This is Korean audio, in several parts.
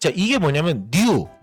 자, 이게 뭐냐면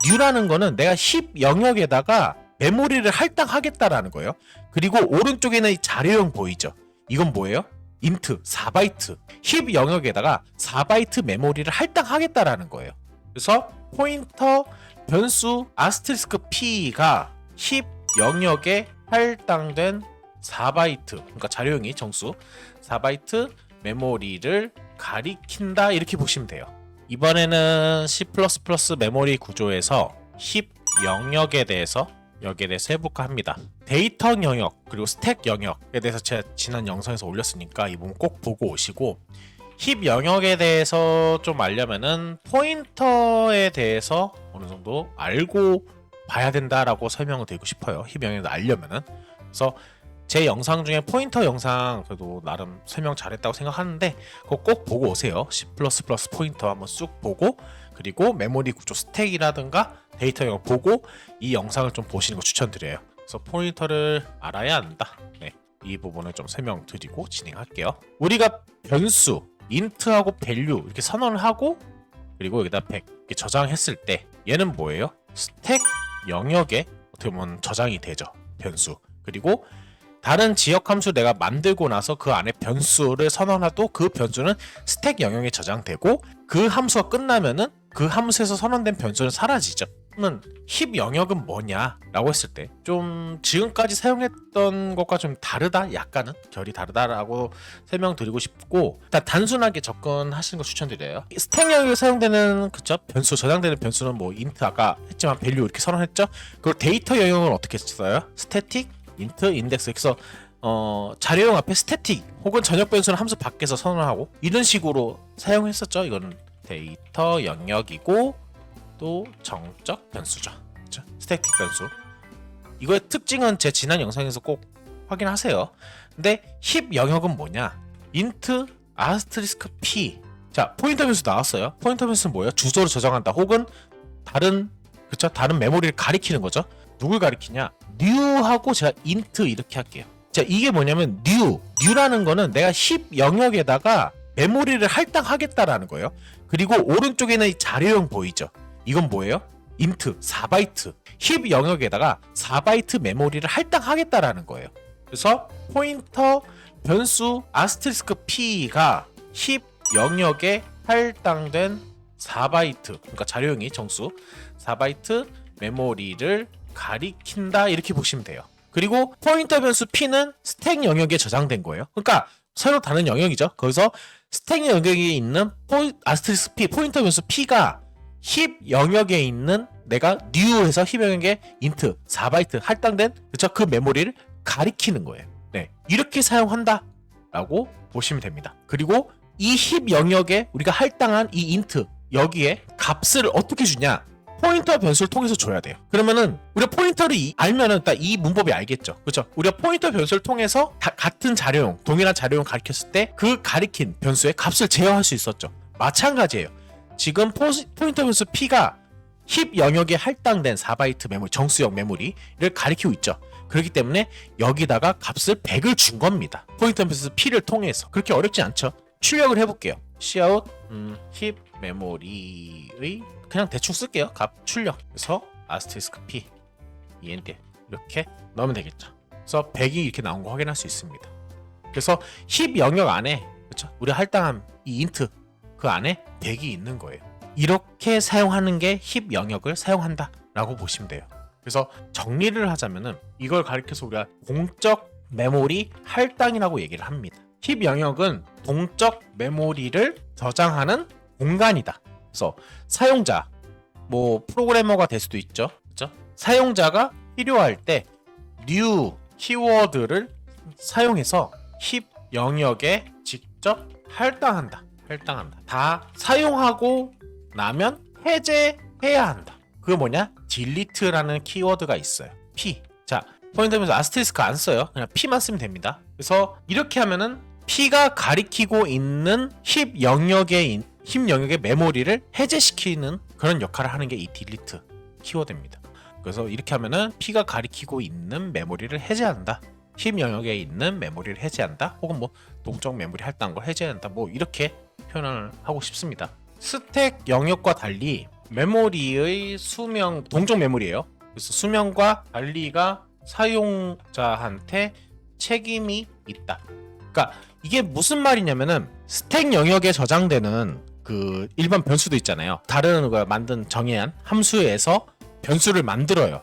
뉴라는 거는 내가 힙 영역에다가 메모리를 할당하겠다라는 거예요. 그리고 오른쪽에는 이 자료형 보이죠? 이건 뭐예요? 인트 4바이트 힙 영역에다가 4바이트 메모리를 할당하겠다라는 거예요. 그래서 포인터 변수 아스테리스크 P가 힙 영역에 할당된 4바이트, 그러니까 자료형이 정수 4바이트 메모리를 가리킨다, 이렇게 보시면 돼요. 이번에는 C++ 메모리 구조에서 힙 영역에 대해서 여기에 대해서 해볼까 합니다. 데이터 영역 그리고 스택 영역에 대해서 제가 지난 영상에서 올렸으니까 이 부분 꼭 보고 오시고, 힙 영역에 대해서 좀 알려면은 포인터에 대해서 어느 정도 알고 봐야 된다라고 설명을 드리고 싶어요. 힙 영역을 알려면은. 그래서 제 영상 중에 포인터 영상 그래도 나름 설명 잘했다고 생각하는데 그거 꼭 보고 오세요. C++ 포인터 한번 쑥 보고, 그리고 메모리 구조 스택이라든가 데이터 영역 보고 이 영상을 좀 보시는 거 추천드려요. 그래서 포인터를 알아야 한다. 네, 이 부분을 좀 설명드리고 진행할게요. 우리가 변수 int하고 value 이렇게 선언을 하고, 그리고 여기다 100 이렇게 저장했을 때 얘는 뭐예요? 스택 영역에 어떻게 보면 저장이 되죠. 변수. 그리고 다른 지역 함수 내가 만들고 나서 그 안에 변수를 선언해도 그 변수는 스택 영역에 저장되고, 그 함수가 끝나면은 그 함수에서 선언된 변수는 사라지죠. 그러면 힙 영역은 뭐냐 라고 했을 때 좀 지금까지 사용했던 것과 좀 다르다, 약간은 결이 다르다라고 설명드리고 싶고, 일단 단순하게 접근하시는 거 추천드려요. 스택 영역에 사용되는 그쵸 변수, 저장되는 변수는 뭐 int 아까 했지만 value 이렇게 선언했죠. 그리고 데이터 영역은 어떻게 써요? static int, index. 그래서 자료형 앞에 static 혹은 전역 변수는 함수 밖에서 선언하고 이런 식으로 사용했었죠. 이거는 데이터 영역이고 또 정적 변수죠. 그렇죠? static 변수. 이거의 특징은 제 지난 영상에서 꼭 확인하세요. 근데 힙 영역은 뭐냐? int asterisk p. 자, 포인터 변수 나왔어요. 포인터 변수는 뭐예요? 주소를 저장한다 혹은 다른 메모리를 가리키는 거죠. 누굴 가리키냐? new하고 제가 int 이렇게 할게요. 자, 이게 뭐냐면 new라는 거는 내가 힙 영역에다가 메모리를 할당하겠다라는 거예요. 그리고 오른쪽에는 이 자료형 보이죠? 이건 뭐예요? int 4바이트 힙 영역에다가 4바이트 메모리를 할당하겠다라는 거예요. 그래서 포인터 변수 아스테리스크 P가 힙 영역에 할당된 4바이트, 그러니까 자료형이 정수 4바이트 메모리를 가리킨다, 이렇게 보시면 돼요. 그리고 포인터 변수 P는 스택 영역에 저장된 거예요. 그러니까 서로 다른 영역이죠. 거기서 스택 영역에 있는 아스테리스크 P, 포인터 변수 P가 힙 영역에 있는 내가 new에서 힙 영역에 int 4바이트 할당된 그 메모리를 가리키는 거예요. 네, 이렇게 사용한다 라고 보시면 됩니다. 그리고 이 힙 영역에 우리가 할당한 이 int 여기에 값을 어떻게 주냐? 포인터 변수를 통해서 줘야 돼요. 그러면은 우리가 포인터를 알면은 일단 이 문법이 알겠죠. 그렇죠? 우리가 포인터 변수를 통해서 같은 자료용, 동일한 자료용 가리켰을 때 그 가리킨 변수의 값을 제어할 수 있었죠. 마찬가지예요. 지금 포인터 변수 P가 힙 영역에 할당된 4바이트 메모리, 정수형 메모리를 가리키고 있죠. 그렇기 때문에 여기다가 값을 100을 준 겁니다. 포인터 변수 P를 통해서. 그렇게 어렵지 않죠. 출력을 해볼게요. cout 힙 메모리의 그냥 대충 쓸게요. 값 출력. 그래서 아스테리스크 P ENT 이렇게 넣으면 되겠죠. 그래서 100이 이렇게 나온 거 확인할 수 있습니다. 그래서 힙 영역 안에 그렇죠? 우리 할당한 이 int 그 안에 100이 있는 거예요. 이렇게 사용하는 게 힙 영역을 사용한다 라고 보시면 돼요. 그래서 정리를 하자면은 이걸 가리켜서 우리가 공적 메모리 할당이라고 얘기를 합니다. 힙 영역은 동적 메모리를 저장하는 공간이다. 그래서 사용자, 뭐 프로그래머가 될 수도 있죠. 그렇죠? 사용자가 필요할 때 new 키워드를 사용해서 힙 영역에 직접 할당한다. 다 사용하고 나면 해제해야 한다. 그게 뭐냐? delete라는 키워드가 있어요. p. 자, 포인터 변수 아스테리스크 안 써요. 그냥 p만 쓰면 됩니다. 그래서 이렇게 하면은 p가 가리키고 있는 힙 영역의 메모리를 해제시키는 그런 역할을 하는 게 이 delete 키워드입니다. 그래서 이렇게 하면은 p가 가리키고 있는 메모리를 해제한다. 힙 영역에 있는 메모리를 해제한다. 혹은 뭐 동적 메모리 할당한 걸 해제한다. 뭐 이렇게 표현을 하고 싶습니다. 스택 영역과 달리 메모리의 수명, 동적 메모리예요. 그래서 수명과 관리가 사용자한테 책임이 있다. 그러니까 이게 무슨 말이냐면은 스택 영역에 저장되는 그 일반 변수도 있잖아요. 다른 걸 만든 정의한 함수에서 변수를 만들어요.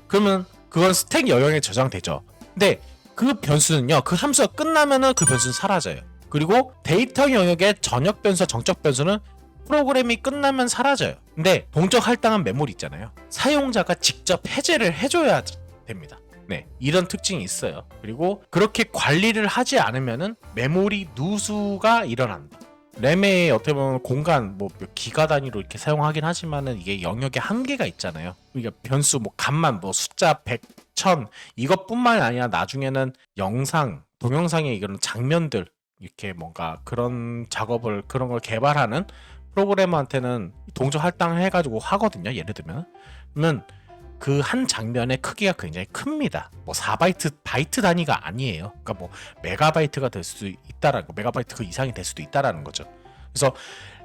그러면 그건 스택 영역에 저장되죠. 근데 그 변수는요, 그 함수가 끝나면은 그 변수는 사라져요. 그리고 데이터 영역의 전역 변수와 정적 변수는 프로그램이 끝나면 사라져요. 근데 동적 할당한 메모리 있잖아요. 사용자가 직접 해제를 해줘야 됩니다. 네, 이런 특징이 있어요. 그리고 그렇게 관리를 하지 않으면은 메모리 누수가 일어난다. 램의 어떻게 보면 공간 뭐 기가 단위로 이렇게 사용하긴 하지만은 이게 영역에 한계가 있잖아요. 그러니까 변수 뭐 값만 뭐 숫자 100, 1000 이것뿐만 아니라 나중에는 영상, 동영상의 이런 장면들 이렇게 뭔가 그런 작업을 그런 걸 개발하는 프로그래머한테는 동적 할당을 해가지고 하거든요. 예를 들면 그러면 그 한 장면의 크기가 굉장히 큽니다. 뭐 4바이트 바이트 단위가 아니에요. 그러니까 뭐 메가바이트가 될 수도 있다라는 거, 메가바이트 그 이상이 될 수도 있다라는 거죠. 그래서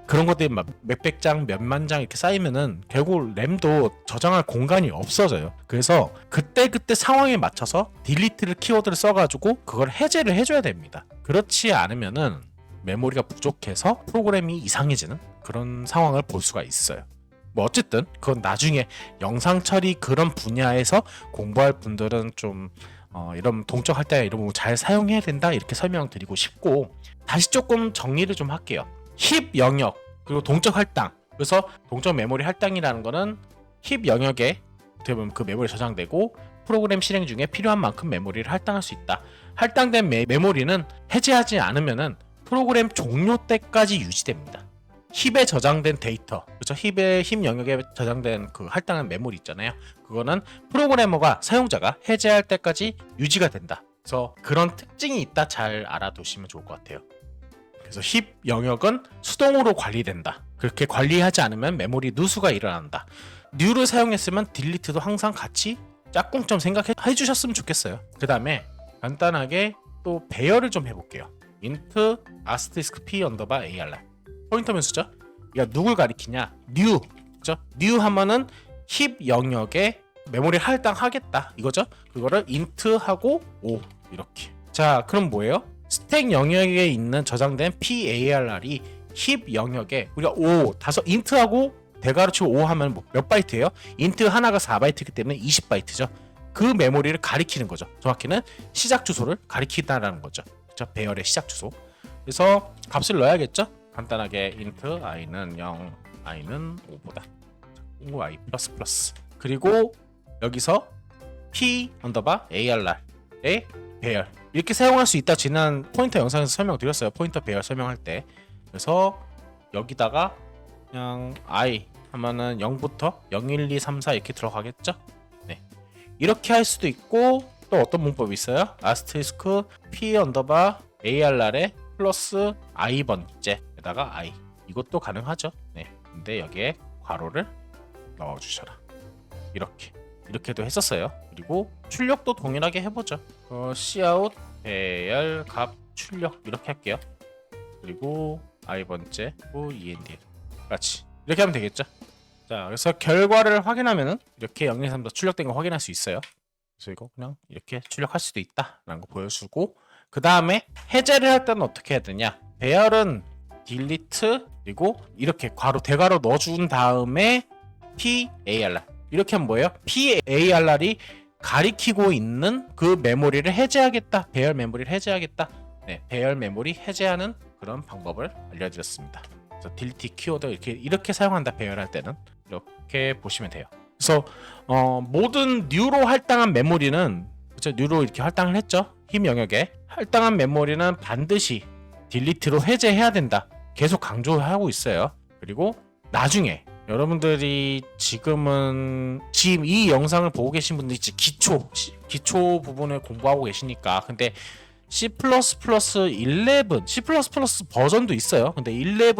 그런 것들이 막 몇백 장, 몇만 장 이렇게 쌓이면은 결국 램도 저장할 공간이 없어져요. 그래서 그때 상황에 맞춰서 딜리트를 키워드를 써가지고 그걸 해제를 해줘야 됩니다. 그렇지 않으면은 메모리가 부족해서 프로그램이 이상해지는 그런 상황을 볼 수가 있어요. 뭐 어쨌든 그건 나중에 영상 처리 그런 분야에서 공부할 분들은 좀 이런 동적 할당 이런 거 잘 사용해야 된다 이렇게 설명드리고 싶고, 다시 조금 정리를 좀 할게요. 힙 영역 그리고 동적 할당. 그래서 동적 메모리 할당이라는 거는 힙 영역에 어떻게 보면 그 메모리 저장되고 프로그램 실행 중에 필요한 만큼 메모리를 할당할 수 있다. 할당된 메모리는 해제하지 않으면은 프로그램 종료 때까지 유지됩니다. 힙에 저장된 데이터, 그렇죠? 힙 영역에 저장된 그 할당한 메모리 있잖아요. 그거는 프로그래머가 사용자가 해제할 때까지 유지가 된다. 그래서 그런 특징이 있다. 잘 알아두시면 좋을 것 같아요. 그래서 힙 영역은 수동으로 관리된다. 그렇게 관리하지 않으면 메모리 누수가 일어난다. 뉴를 사용했으면 딜리트도 항상 같이 짝꿍점 생각해 주셨으면 좋겠어요. 그 다음에 간단하게 또 배열을 좀 해볼게요. int asterisk p underbar arr 포인터 변수죠. 이거 누굴 가리키냐? new, 그죠? new 하면은 힙 영역에 메모리 할당하겠다 이거죠. 그거를 int 하고 5 이렇게. 자, 그럼 뭐예요? 스택 영역에 있는 저장된 PARR이 힙 영역에 우리가 5 다섯 인트하고 대괄호치고 5 하면 뭐 몇 바이트예요? 인트 하나가 4바이트이기 때문에 20바이트죠. 그 메모리를 가리키는 거죠. 정확히는 시작 주소를 가리킨다라는 거죠. 그렇죠? 배열의 시작 주소. 그래서 값을 넣어야겠죠. 간단하게 int i는 0, i는 5보다 i 플러스 플러스. 그리고 여기서 p 언더바 arr의 배열 이렇게 사용할 수 있다. 지난 포인터 영상에서 설명드렸어요. 포인터 배열 설명할 때. 그래서 여기다가 그냥 i 하면은 0부터 0, 1, 2, 3, 4 이렇게 들어가겠죠. 네, 이렇게 할 수도 있고 또 어떤 문법이 있어요? 아스테리스크 p 언더바 arr의 플러스 i번째에다가 i 이것도 가능하죠. 네, 근데 여기에 괄호를 넣어주셔라. 이렇게도 했었어요. 그리고 출력도 동일하게 해보죠. cout 배열 값 출력 이렇게 할게요. 그리고 i번째 end 같이 이렇게 하면 되겠죠. 자, 그래서 결과를 확인하면은 이렇게 0, 2, 3도 출력된 거 확인할 수 있어요. 그래서 이거 그냥 이렇게 출력할 수도 있다라는 거 보여주고, 그 다음에 해제를 할 때는 어떻게 해야 되냐? 배열은 delete 그리고 이렇게 괄호 대괄호 넣어준 다음에 PARR 이렇게 하면 뭐예요? PARR이 가리키고 있는 그 메모리를 해제하겠다. 배열 메모리를 해제하겠다. 네, 배열 메모리 해제하는 그런 방법을 알려드렸습니다. 그래서 delete 키워드 이렇게 사용한다. 배열할 때는 이렇게 보시면 돼요. 그래서 모든 뉴로 할당한 메모리는 그렇죠? 뉴로 이렇게 할당을 했죠. 힙 영역에 할당한 메모리는 반드시 딜리트로 해제해야 된다. 계속 강조하고 있어요. 그리고 나중에 여러분들이 지금 이 영상을 보고 계신 분들이 기초 부분을 공부하고 계시니까, 근데 C++ 11, C++ 버전도 있어요. 근데 11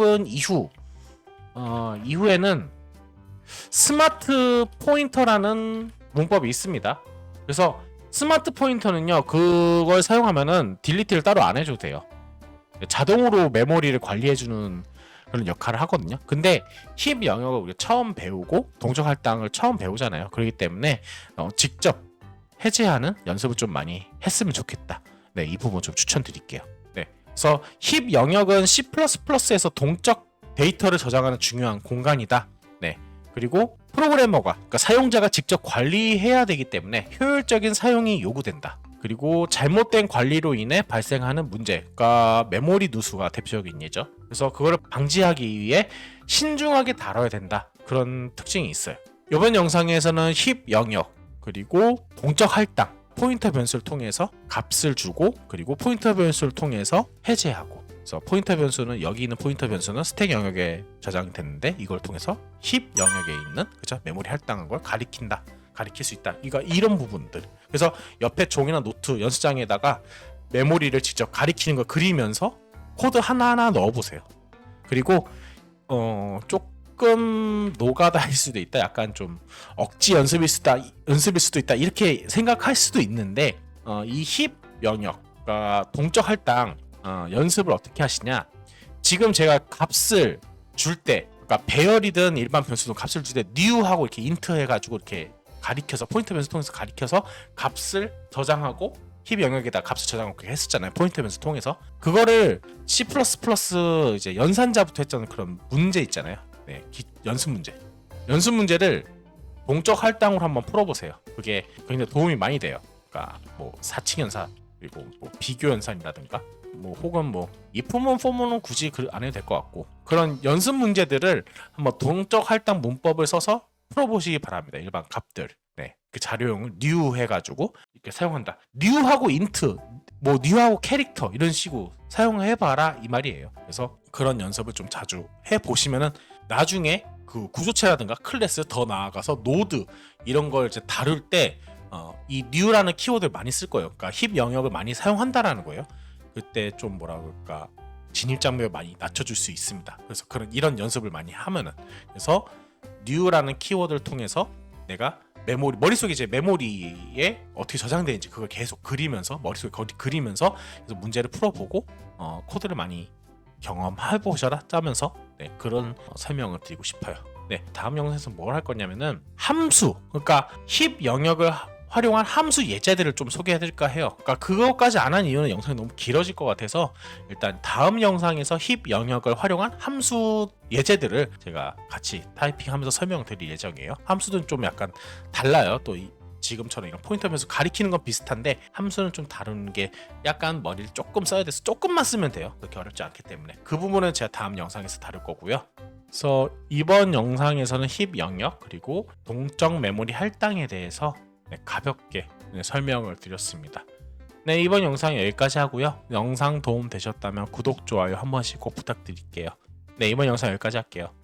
이후에는 스마트 포인터라는 문법이 있습니다. 그래서 스마트 포인터는요, 그걸 사용하면은 딜리트를 따로 안 해줘도 돼요. 자동으로 메모리를 관리해주는 그런 역할을 하거든요. 근데 힙 영역을 우리가 처음 배우고 동적 할당을 처음 배우잖아요. 그렇기 때문에 직접 해제하는 연습을 좀 많이 했으면 좋겠다. 네, 이 부분 좀 추천드릴게요. 네, 그래서 힙 영역은 C++에서 동적 데이터를 저장하는 중요한 공간이다. 네, 그리고 프로그래머가, 그러니까 사용자가 직접 관리해야 되기 때문에 효율적인 사용이 요구된다. 그리고 잘못된 관리로 인해 발생하는 문제가 메모리 누수가 대표적인 예죠. 그래서 그거를 방지하기 위해 신중하게 다뤄야 된다. 그런 특징이 있어요. 이번 영상에서는 힙 영역, 그리고 동적 할당, 포인터 변수를 통해서 값을 주고, 그리고 포인터 변수를 통해서 해제하고. 그래서 포인터 변수는, 여기 있는 포인터 변수는 스택 영역에 저장됐는데 이걸 통해서 힙 영역에 있는, 그죠? 메모리 할당한 걸 가리킬 수 있다. 이런 부분들. 그래서 옆에 종이나 노트, 연습장에다가 메모리를 직접 가리키는 걸 그리면서 코드 하나하나 넣어보세요. 그리고 조금 노가다일 수도 있다. 약간 좀 억지 연습일 수도 있다. 이렇게 생각할 수도 있는데 이 힙 영역, 그러니까 동적 할당 연습을 어떻게 하시냐? 지금 제가 값을 줄 때, 그러니까 배열이든 일반 변수든 값을 줄 때 new하고 이렇게 int 해가지고 이렇게 가리켜서 포인터 변수 통해서 가리켜서 값을 저장하고 힙 영역에다 값을 저장하고 그렇게 했었잖아요. 포인터 변수 통해서. 그거를 C++ 이제 연산자부터 했던 그런 문제 있잖아요. 네, 연습 문제를 동적 할당으로 한번 풀어보세요. 그게 굉장히 도움이 많이 돼요. 그러니까 뭐 사칙 연산, 그리고 뭐 비교 연산이라든가, 뭐 혹은 뭐 if문 for문은 굳이 안 해도 될 것 같고, 그런 연습 문제들을 한번 동적 할당 문법을 써서 풀어보시기 바랍니다. 일반 값들. 네, 그 자료용을 new 해가지고 이렇게 사용한다. new하고 int, 뭐 new하고 캐릭터 이런 식으로 사용해봐라 이 말이에요. 그래서 그런 연습을 좀 자주 해보시면은 나중에 그 구조체라든가 클래스, 더 나아가서 노드 이런 걸 이제 다룰 때 이 new라는 키워드를 많이 쓸 거예요. 그러니까 힙 영역을 많이 사용한다라는 거예요. 그때 좀 뭐라 그럴까, 진입 장벽을 많이 낮춰줄 수 있습니다. 그래서 이런 연습을 많이 하면은, 그래서 new라는 키워드를 통해서 내가 머릿속에 이제 메모리에 어떻게 저장되는지 그걸 계속 그리면서, 머릿속에 그리면서 그래서 문제를 풀어보고 코드를 많이 경험해보셔라 짜면서, 네, 그런 설명을 드리고 싶어요. 네, 다음 영상에서 뭘 할 거냐면은 함수, 그러니까 힙 영역을 활용한 함수 예제들을 좀 소개해드릴까 해요. 그러니까 그것까지 안 한 이유는 영상이 너무 길어질 것 같아서 일단 다음 영상에서 힙 영역을 활용한 함수 예제들을 제가 같이 타이핑하면서 설명드릴 예정이에요. 함수는 좀 약간 달라요. 또 지금처럼 이런 포인터 변수 가리키는 건 비슷한데 함수는 좀 다루는 게 약간 머리를 조금 써야 돼서 조금만 쓰면 돼요. 그렇게 어렵지 않기 때문에 그 부분은 제가 다음 영상에서 다룰 거고요. 그래서 이번 영상에서는 힙 영역 그리고 동적 메모리 할당에 대해서 가볍게 설명을 드렸습니다. 네, 이번 영상 여기까지 하고요. 영상 도움 되셨다면 구독, 좋아요 한 번씩 꼭 부탁드릴게요. 네, 이번 영상 여기까지 할게요.